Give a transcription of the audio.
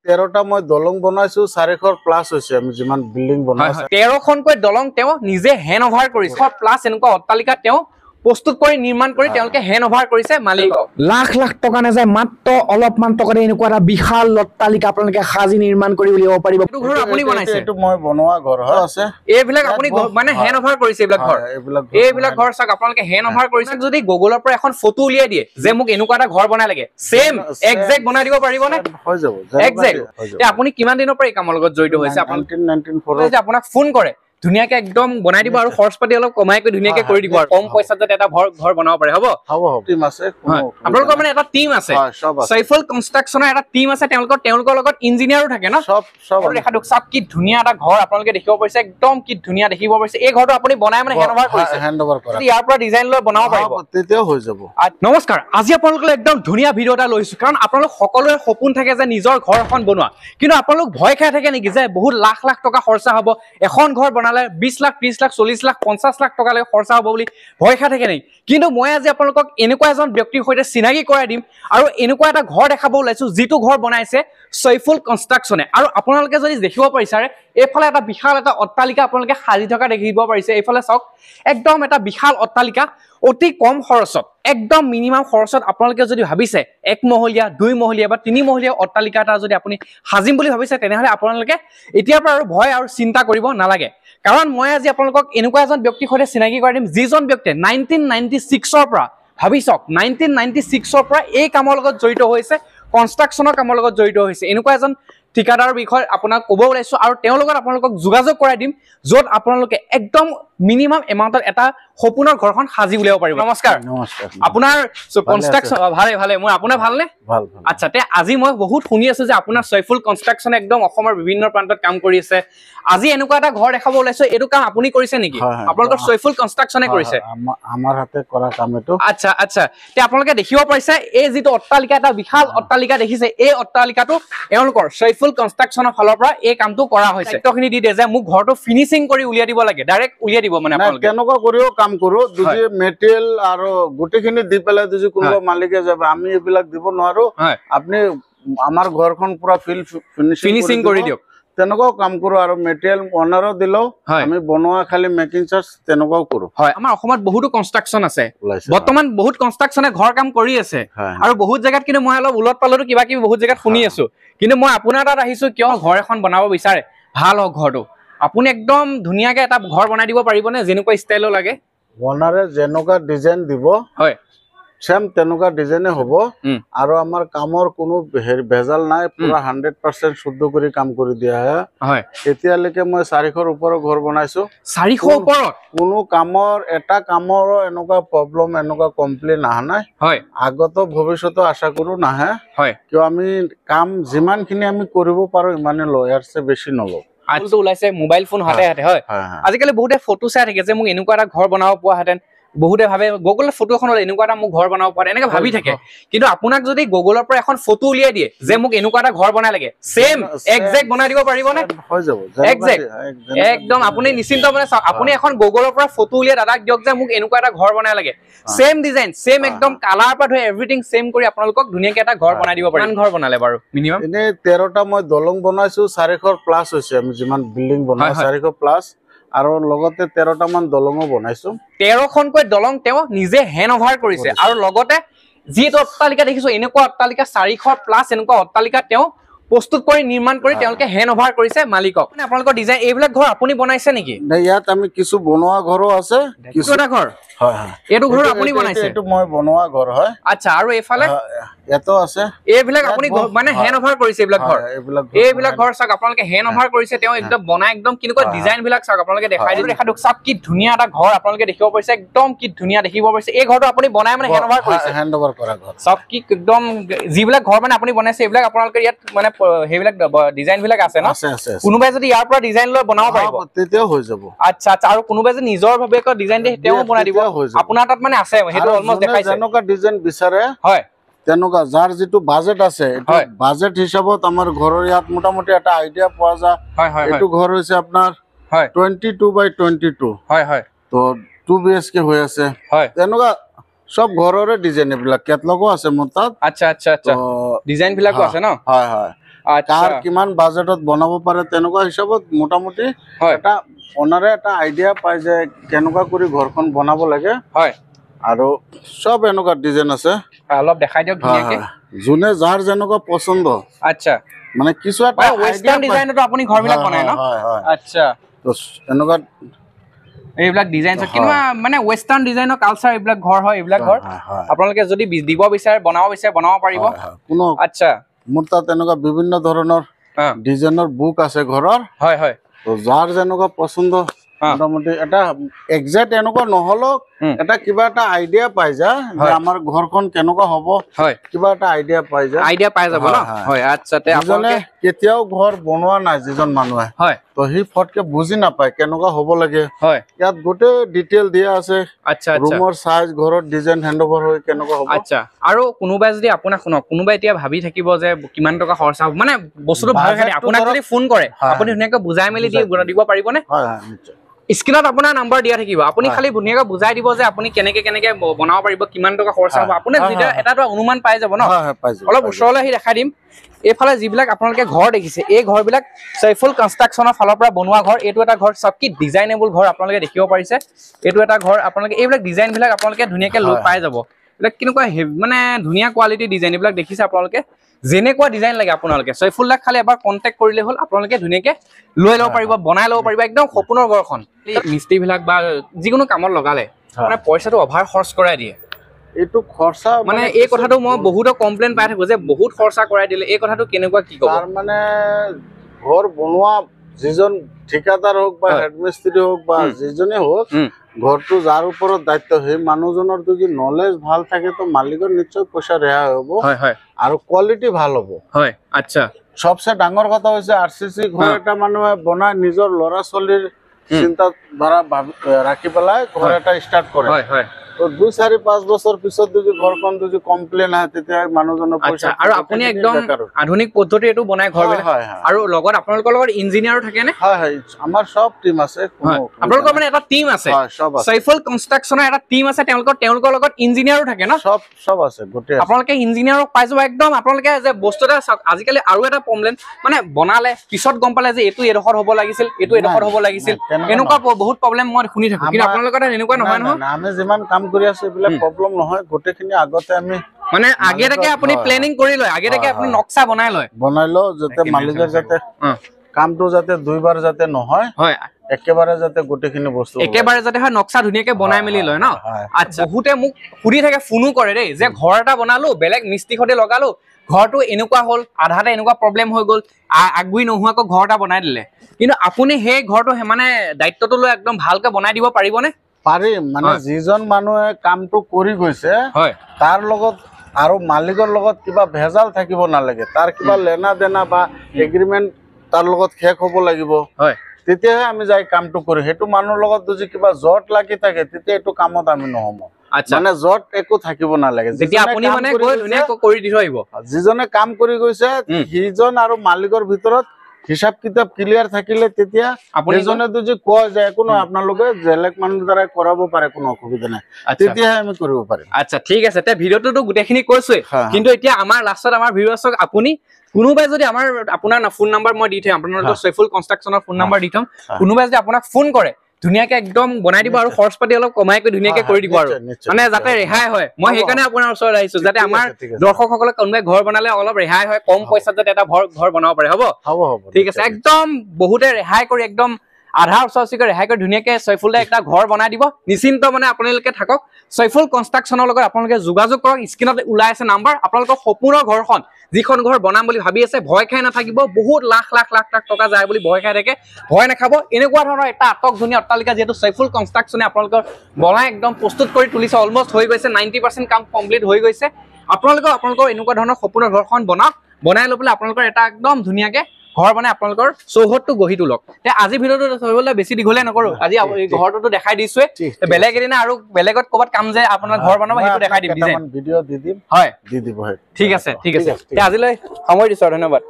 13টা মই দলং বনাইছো 400 প্লাস হৈছে আমি যিমান বিল্ডিং বনাইছো 13খনকৈ দলং তেওঁ নিজে হ্যান্ড ওভাৰ কৰিছে প্লাস এনেকুৱা অট্টালিকা তেওঁ প্ৰস্তুত কৰি নিৰ্মাণ কৰি তেওঁলোকে হ্যান্ড ওভাৰ কৰিছে মালিকক লাখ লাখ টকা নাযায় মাত্ৰ অলপমান টকাৰে এনেকুৱা এটা বিশাল অট্টালিকা আপোনালোকে সাজি নিৰ্মাণ কৰি উলিয়াব পাৰিব এইটো ঘৰ আপুনি বনাইছে এইটো মই বনোৱা ঘৰ হয় আছে এইবিলাক আপুনি মানে হ্যান্ড ওভাৰ কৰিছে এইবিলাক ঘৰ চাওক আপোনালোকে হ্যান্ড ওভাৰ কৰিছে যদি গুগলৰ পৰা এখন ফটো উলিয়াই দিয়ে যে মোক এনেকুৱা এটা ঘৰ বনাই লাগে সেম এক্সাক্ট বনাই দিব পাৰিব নে হৈ যাব এক্সাক্ট আপুনি কিমান দিনৰ পৰা এই কামৰ লগত জড়িত হৈছে আপুনি 1994 আপোনাক ফোন কৰে ধুনিয়াকে একদম বনাই দিব আৰু খৰচপাতি অলপ কমাই কৰি ধুনিয়াকে কৰি দিব আৰু কম পইচাত যাতে এটা ঘৰ বনাব পাৰে হ'ব টিম আছে আপোনালোকৰ মানে এটা টিম আছে সাইফুল কনষ্ট্ৰাকচনৰ এটা টিম আছে তেওঁলোকৰ লগত ইঞ্জিনিয়াৰো থাকে ন সব দেখা দিয়ক চাওক কি ধুনিয়া এটা ঘৰ আপোনালোকে দেখিব পাৰিছে একদম কি ধুনিয়া দেখিব পাৰিছে এই ঘৰটো আপুনি বনাই মানে হ্যান্ড ওভাৰ কৰিছে ইয়াৰ পৰা ডিজাইন লৈ বনাব পাৰিব তেতিয়াও হৈ যাব নমস্কাৰ আজি আপোনালোকৰ একদম ধুনিয়া ভিডিঅ' এটা লৈছো কাৰণ আপোনালোক সকলোৰে সপোন থাকে যে নিজৰ ঘৰ এখন বনোৱা কিন্তু আপোনালোক ভয় খাই থাকে নেকি যে বহুত লাখ লাখ টকা খৰচা হ'ব এখন ঘৰ 20 লাখ 30 লাখ 40 লাখ 50 লাখ টকা লৈ খৰচা হ'ব বুলি ভয় খাই থাকে নেকি কিন্তু মই আজি আপোনালোকক এনেকুৱা এজন ব্যক্তিৰ সৈতে চিনাকি কৰাই দিম আৰু এনেকুৱা এটা ঘৰ দেখাব ওলাইছো যিটো ঘৰ বনাইছে সাইফুল কনষ্ট্ৰাকচনে আৰু আপোনালোকে যদি দেখিব পাৰিছে এইফালে এটা বিশাল এটা অট্টালিকা আপোনালোকে সাজি থকা দেখিব পাৰিছে এইফালে চাওক একদম এটা বিশাল অট্টালিকা অতি কম খৰচত একদম মিনিমাম খৰচত আপোনালোকে যদি ভাবিছে এক মহলীয়া দুই মহলীয়া বা তিনি মহলীয়া অট্টালিকা এটা যদি আপুনি সাজিম বুলি ভাবিছে তেনেহলে আপোনালোকে এতিয়াৰ পৰা আৰু ভয় আৰু চিন্তা কৰিব নালাগে কাৰণ মই আজি আপোনালোকক এনেকুৱা এজন ব্যক্তিৰ সৈতে চিনাকি কৰাই দিম যিজন ব্যক্তিয়ে 1996 পৰা ভাবিছক 1996 পৰা এই কামৰ লগত জড়িত হৈছে কনষ্ট্ৰাকচনৰ কামৰ লগত জড়িত হৈছে এনেকুৱা এজন ঠিকাদাৰৰ বিষয় আপোনাক ক'ব ওলাইছো আৰু তেওঁৰ লগত আপোনালোকক যোগাযোগ কৰাই দিম য'ত আপোনালোকে একদম মিনিমাম এমাউন্টত এটা সপোনৰ ঘৰখন সাজি উলিয়াব পাৰিব নমস্কাৰ আপোনাৰ কনষ্ট্ৰাকচন ভালে মই আপোনাৰ ভালনে ভাল আচ্ছা তে আজি মই বহুত শুনি আছো যে আপোনাৰ সাইফুল কনষ্ট্ৰাকচন একদম অসমৰ বিভিন্ন প্ৰান্তত কাম কৰি আছে আজি এনেকুৱা এটা ঘৰ দেখাব ওলাইছো এইটো কাম আপুনি কৰিছে নেকি আপোনালোকৰ সাইফুল কনষ্ট্ৰাকচনে কৰিছে আমাৰ হাতে কৰা কাম এইটো আচ্ছা তে আপোনালোকে দেখিব পাৰিছে এই যিটো অট্টালিকা এটা বিশাল অট্টালিকা দেখিছে এই অট্টালিকাটো এওঁলোকৰ সাইফুল কনষ্ট্ৰাকচনৰ ফালৰ পৰা এই কামটো কৰা হৈছে এতখিনি দি দিয়ে যে মোক ঘৰটো ফিনিশিং কৰি উলিয়াই দিব লাগে ডাইৰেক্ট উলিয়াই দিব মানে আপোনালোকে কেনেকুৱা কৰিও কাম কৰো যদি মেটেৰিয়েল আৰু গোটেইখিনি দি পেলাই যদি কোনোবা মালিকে যাবে আমি এইবিলাক দিব নোৱাৰো আপুনি আমাৰ ঘৰখন পুৰা ফিনিশিং কৰি দিয়ক তেনেকুৱাও কাম কৰো আৰু মেটেৰিয়েল অনাৰো দিলেও আমি বনোৱা খালি মেকিং চাৰ্জ তেনেকুৱাও কৰো হয় আমাৰ অসমত বহুতো কনষ্ট্ৰাকচন আছে বৰ্তমান বহুত কনষ্ট্ৰাকচনে ঘৰ কাম কৰি আছে আৰু বহুত জায়গাত কিন্তু মই অলপ উলট পালটো কিবা কিবি বহুত জায়গাত শুনি আছো কিন্তু মই আপোনাৰ তাত আহিছো কিয় ঘৰ এখন বনাব বিচাৰে ভাল হওক ঘৰটো আপুনি একদম ধুনিয়াকে এটা ঘৰ বনাই দিব পাৰিবনে যেনেকুৱা ষ্টাইলৰ লাগে বনাৰে যেনেকুৱা ডিজাইন দিব হয় সেম তেনেকুৱা ডিজাইনে হ'ব আৰু আমাৰ কামৰ কোনো ভেজাল নাই পুৰা 100% শুদ্ধ কৰি কাম কৰি দিয়া হয় এতিয়ালৈকে মই 400ৰ ওপৰৰ ঘৰ বনাইছো 400 ওপৰত কোনো কামৰ এটা কামৰ এনেকুৱা প্ৰব্লেম এনেকুৱা কমপ্লেইন আহা নাই হয় আগত ভৱিষ্যতে আশা কৰো নাহে হয় কিয় আমি কাম যিমানখিনি আমি কৰিব পাৰো ইমানে লয়াৰছে বেছি নলওঁ আজিটো ওলাইছে মোবাইল ফোন হাতে হাতে হয় আজিকালি বহুতে ফটো চাই থাকে যে মোক এনেকুৱা এটা ঘৰ বনাব পোৱা হেতেন বহুতে ভাবে গুগলৰ ফটো এখন এনেকুৱা এটা মোক ঘৰ বনাব পাৰে এনেকৈ ভাবি থাকে কিন্তু আপোনাক যদি গুগলৰ পৰা এখন ফটো উলিয়াই দিয়ে যে মোক এনেকুৱা এটা ঘৰ বনাই লাগে সেম এক্সাক্ট বনাই দিব পাৰিব নে হৈ যাব এক্সাক্ট একদম আপুনি নিশ্চিন্ত মানে আপুনি এখন গুগলৰ পৰা ফটো উলিয়াই দাদাক দিয়ক যে মোক এনেকুৱা এটা ঘৰ বনাই লাগে সেম ডিজাইন সেম একদম কালাৰ পৰা ধৰি এভৰিথিং সেম কৰি আপোনালোকক ধুনিয়াকে এটা ঘৰ বনাই দিব পাৰিম ঘৰ বনালে বাৰু মিনিমাম এনে 13টা মই দলং বনাইছো 400 প্লাস হৈছে আমি যিমান বিল্ডিং বনাই 400 প্লাস আৰু লগতে 13টা মান দলংও বনাইছো 13খনকৈ দলং তেওঁ নিজে হ্যান্ড ওভাৰ কৰিছে আৰু লগতে যিটো অট্টালিকা দেখিছো এনেকুৱা অট্টালিকা 400 প্লাস এনেকুৱা অট্টালিকা তেওঁ প্ৰস্তুত কৰি নিৰ্মাণ কৰি তেওঁলোকে হ্যান্ড ওভাৰ কৰিছে মালিকক মানে আপোনালোকৰ ডিজাইন এইবিলাক ঘৰ আপুনি বনাইছে নেকি ইয়াত আমি কিছু বনোৱা ঘৰো আছে কিছু এটা ঘৰ হয় এইটো ঘৰ আপুনি বনাইছে এইটো মই বনোৱা ঘৰ হয় আচ্ছা আৰু এইফালে এটো আছে এইবিলাক আপুনি মানে হ্যান্ড ওভাৰ কৰিছে এইবিলাক ঘৰ চাওক আপোনালোকে হ্যান্ড ওভাৰ কৰিছে তেওঁ একদম বনাই একদম কিনেকুৱা ডিজাইন বিলাক চাওক আপোনালোকে দেখাই দিও দেখা দিয়ক চাওক কি ধুনিয়া এটা ঘৰ আপোনালোকে দেখিব পাৰিছে একদম কি ধুনিয়া দেখিব পাৰিছে এই ঘৰটো আপুনি বনাই মানে হ্যান্ড ওভাৰ কৰিছে হ্যান্ড ওভাৰ কৰা ঘৰ চাওক কি একদম যিবিলাক ঘৰ মানে আপুনি বনাইছে এইবিলাক আপোনালোকে ইয়াত মানে সেইবিলাক ডিজাইন বিলাক আছে ন কোনোবাই যদি ইয়াৰ পৰা ডিজাইন লৈ বনাব পাৰিব তেতিয়াও হৈ যাব আচ্ছা আৰু কোনোবাই যদি নিজৰ ভাবে ডিজাইন দিয়ে তেওঁ বনাই দিব আপোনাৰ তাত মানে আছে হেতু অলমোস্ট দেখাইছে যেনেকুৱা ডিজাইন বিচাৰে হয় তেনেকুৱা যাৰ যেটো বাজেট আছে এটো বাজেট হিচাপত আমাৰ ঘৰৰ ইয়াত মোটামুটি এটা আইডিয়া পোৱা যায় এটো ঘৰ হৈছে আপোনাৰ 22 হয় তো 2 BHK হৈ আছে তেনেকুৱা সব ঘৰৰে ডিজাইন এইবিলাক কেটলগো আছে মোৰ তাত আচ্ছা ডিজাইন বিলাকো আছে ন হয় কাৰ কিমান বাজেটত বনাব পাৰে তেনেকুৱা হিচাপত মোটামুটি এটা অনাৰে এটা আইডিয়া পায় যে কেনেকুৱা কৰি ঘৰখন বনাব লাগে আৰু সব এনেকুৱা ডিজাইন আছে অলপ দেখাই দিয়ক ধুনীয়াকে যোনে যাৰ যেনেকুৱা পছন্দ আচ্ছা মানে কিছু এটা ওয়েস্টাৰ্ন ডিজাইনতো আপুনি ঘৰবিলাক বনায় ন আচ্ছা তো এনেকুৱা এইবিলাক ডিজাইন কিবা মানে ওয়েস্টাৰ্ন ডিজাইনৰ কালচাৰ এইবিলাক ঘৰ হয় এইবিলাক ঘৰ আপোনালোকে যদি দিব বিচাৰে বনাব পাৰিব কোনো আচ্ছা মোৰ তাত এনেকুৱা বিভিন্ন ধৰণৰ ডিজাইনৰ বুক আছে ঘৰৰ হয় তো যাৰ যেনেকুৱা পছন্দ মোটামুটি এটা এক্সাক্ট এনেকুৱা নহলেও এটা কিবা এটা আইডিয়া পাই যায় যে আমাৰ ঘৰখন কেনেকুৱা হ'ব কিবা এটা আইডিয়া পাই যাব ন হয় আচ্ছা তে আপোনালোকে কেতিয়াও ঘৰ বনোৱা নাই যিজন মানুহে তো সি ফটকে বুজি নাপায় কেনেকুৱা হ'ব লাগে ইয়াত গোটেই ডিটেইল দিয়া আছে আচ্ছা ৰুমৰ সাইজ ঘৰৰ ডিজাইন হেণ্ডওভাৰ হৈ কেনেকুৱা হ'ব আচ্ছা আৰু কোনোবাই যদি আপোনাক শুনক কোনোবাই এতিয়া ভাবি থাকিব যে কিমান টকা খৰচা হ'ব মানে বস্তুটো ভাল খালি আপোনাক যদি ফোন কৰে আপুনি ধুনীয়াকৈ বুজাই মেলি দিব পাৰিবনে হয় নিশ্চয় স্ক্ৰীনত আপোনাৰ নাম্বাৰ দিয়া থাকিব আপুনি খালি ধুনীয়াকৈ বুজাই দিব যে আপুনি কেনেকে বনাব পাৰিব কিমান টকা খৰচা হ'ব আপুনি যেতিয়া এটা অনুমান পাই যাব ন অলপ ওচৰলৈ আহি দেখাই দিম এইফালে যিবিলাক আপোনালোকে ঘৰ দেখিছে এই ঘৰবিলাক সৈফুল কনষ্ট্ৰাকশ্যনৰ ফালৰ পৰা বনোৱা ঘৰ এইটো এটা ঘৰ সব কি ডিজাইনেবল ঘৰ আপোনালোকে দেখিব পাৰিছে এইটো এটা ঘৰ আপোনালোকে এইবিলাক ডিজাইনবিলাক আপোনালোকে ধুনীয়াকৈ লৈ পাই যাব এইবিলাক কেনেকুৱা মানে ধুনীয়া কোৱালিটি ডিজাইন এইবিলাক দেখিছে আপোনালোকে যেনেকুৱা ডিজাইন লাগে আপোনালোকে সৈফুলক খালি এবাৰ কণ্টেক্ট কৰিলে হ'ল আপোনালোকে ধুনীয়াকৈ লৈ ল'ব পাৰিব বনাই ল'ব পাৰিব একদম সপোনৰ ঘৰখন মিস্ত্ৰীবিলাক বা যিকোনো কামত লগালে মানে পইচাটো অভাৰ খৰচ কৰাই দিয়ে এইটো খৰচা মানে এই কথাটো মই বহুতো কমপ্লেইন পাই থাকো যে বহুত খৰচা কৰাই দিলে এই কথাটো কেনেকুৱা কি ক'ব তাৰ মানে ঘৰ বনোৱা যিজন ঠিকাদাৰ হোক বা হেডমিস্ত্ৰী হোক বা যিজনে হোক ঘৰটো যাৰ ওপৰত দায়িত্ব সেই মানুহজনৰ যদি নলেজ ভাল থাকে তো মালিকৰ নিশ্চয় পইচা ৰেহাই হ'ব আৰু কোৱালিটি ভাল হ'ব আচ্ছা সবচে ডাঙৰ কথা হৈছে আৰচিচি ঘৰ এটা মানুহে বনাই নিজৰ ল'ৰা ছোৱালীৰ চিন্তা ধাৰা ৰাখি পেলাই ঘৰ এটা ষ্টাৰ্ট কৰে তো 2-4-5 বছৰ পিছত যদি ঘৰখন যদি কমপ্লেইন আহে তেতিয়া মানুহজনৰ পইচা আৰু আপুনি একদম আধুনিক পদ্ধতি এটো বনাই ঘৰবিলাক আৰু লগত আপোনালোকৰ লগত ইঞ্জিনিয়াৰো থাকে নে হয় আমাৰ সব টিম আছে আপোনালোকৰ মানে এটা টিম আছে সৈফুল কনষ্ট্ৰাকশ্যনৰ এটা টিম আছে তেওঁলোকৰ লগত ইঞ্জিনিয়াৰো থাকে ন সব আছে গোটেই আপোনালোকে ইঞ্জিনিয়াৰক পাই যাব একদম আপোনালোকে যে বস্তু এটা চাওক আজিকালি আৰু এটা প্ৰব্লেম মানে বনালে পিছত গম পালে যে এইটো এডোখৰ হ'ব লাগিছিল এইটো এডোখৰ হ'ব লাগিছিল এনেকুৱা বহুত প্ৰব্লেম মই শুনি থাকো কিন্তু আপোনালোকৰ এনেকুৱা নহয় নহয় আমি যিমান কাম কৰি আছো এইবিলাক প্ৰব্লেম নহয় গোটেইখিনি আগতে আমি মানে আগেটাকে আপুনি প্লেনিং কৰি লয় আগেটাকে আপুনি নকশা বনাই লয় যাতে মালিকৰ যাতে কামটো যাতে দুইবাৰ যাতে নহয় একেবাৰে যাতে গোটেইখিনি বস্তু একেবাৰে যাতে হয় নকশা ধুনীয়াকে বনাই মেলি লয় ন আচ্ছা বহুতে মোক সুধি থাকে ফোনো কৰে দেই যে ঘৰ এটা বনালো বেলেগ মিস্ত্ৰী সৈতে লগালো ঘৰটো এনেকুৱা হ'ল আধাতে এনেকুৱা প্ৰব্লেম হৈ গ'ল আগবুই নোহোৱাকৈ ঘৰ এটা বনাই দিলে কিন্তু আপুনি সেই ঘৰটো মানে দায়িত্বটো লৈ একদম ভালকে বনাই দিব পাৰিবনে পাৰিম মানে যিজন মানুহে কামটো কৰি গৈছে তাৰ লগত আৰু মালিকৰ লগত কিবা ভেজাল থাকিব নালাগে তাৰ কিবা লেনা দেনা বা এগ্ৰিমেণ্ট তাৰ লগত শেষ হ'ব লাগিব তেতিয়াহে আমি যাই কামটো কৰি সেইটো মানুহৰ লগত যদি কিবা জট লাগি থাকে তেতিয়া এইটো কামত আমি নহ'ম মানে জট একো থাকিব নালাগে যিজনে কাম কৰি গৈছে সিজন আৰু মালিকৰ ভিতৰত হিসাব কিতাপ ক্লিয়াৰ থাকিলে তেতিয়া এজনে যদি কয় যে একো নহয় আপোনালোকে বেলেগ মানুহৰ দ্বাৰা কৰাব পাৰে কোনো অসুবিধা নাই তেতিয়াহে আমি কৰিব পাৰিম আচ্ছা ঠিক আছে তে ভিডিঅ'টোতো গোটেইখিনি কৈছোৱে কিন্তু এতিয়া আমাৰ লাষ্টত আমাৰ ভিউৱাৰ্ছক আপুনি কোনোবাই যদি আমাৰ আপোনাৰ ফোন নাম্বাৰ মই দি থম আপোনালোকৰ সৈফুল কনষ্ট্ৰাকশ্যনৰ ফোন নাম্বাৰ দি থম কোনোবাই যদি আপোনাক ফোন কৰে ধুনীয়াকে একদম বনাই দিব আৰু খৰচ পাতি অলপ কমাইকৈ ধুনীয়াকে কৰি দিব আৰু মানে যাতে ৰেহাই হয় মই সেইকাৰণে আপোনাৰ ওচৰত আহিছো যাতে আমাৰ দৰ্শকসকলে কোনোবাই ঘৰ বনালে অলপ ৰেহাই হয় কম পইচাত যাতে এটা ঘৰ বনাব পাৰে হ'ব ঠিক আছে একদম বহুতে ৰেহাই কৰি একদম আধা ওচৰ ৰেহাই কৰি ধুনীয়াকে সৈফুলে একটা ঘৰ বনাই দিব নিশ্চিন্ত মানে আপোনালোকে থাকক সৈফুল কনষ্ট্ৰাকশ্যনৰ লগত আপোনালোকে যোগাযোগ কৰক স্ক্ৰীনত ওলাই আছে নাম্বাৰ আপোনালোকৰ সপোনৰ ঘৰখন যিখন ঘৰ বনাম বুলি ভাবি আছে ভয় খাই নাথাকিব বহুত লাখ টকা যায় বুলি ভয় খাই থাকে ভয় নাখাব এনেকুৱা ধৰণৰ এটা আটক ধুনীয়া অট্টালিকা যেহেতু সৈফুল কনষ্ট্ৰাকশ্যনে আপোনালোকৰ বনাই একদম প্ৰস্তুত কৰি তুলিছে অলমোষ্ট হৈ গৈছে 90% কাম কমপ্লিট হৈ গৈছে আপোনালোকৰ এনেকুৱা ধৰণৰ সপোনৰ ঘৰখন বনাই লৈ পেলাই আপোনালোকৰ এটা একদম ধুনীয়াকে ঘৰ মানে আপোনালোকৰ চৌহদটো গঢ়ি তোলক আজি ভিডিঅ'টো থবলৈ বেছি দীঘলীয়া নকৰো আজি ঘৰটোতো দেখাই দিছোৱে বেলেগ এদিনা আৰু বেলেগত ক'ৰবাত কাম যে আপোনাৰ ঘৰ বনাব সেইটো দেখাই দিম ভিডিঅ' দি দিম হয় দি দিব ঠিক আছে আজিলৈ সময় দিছো ধন্যবাদ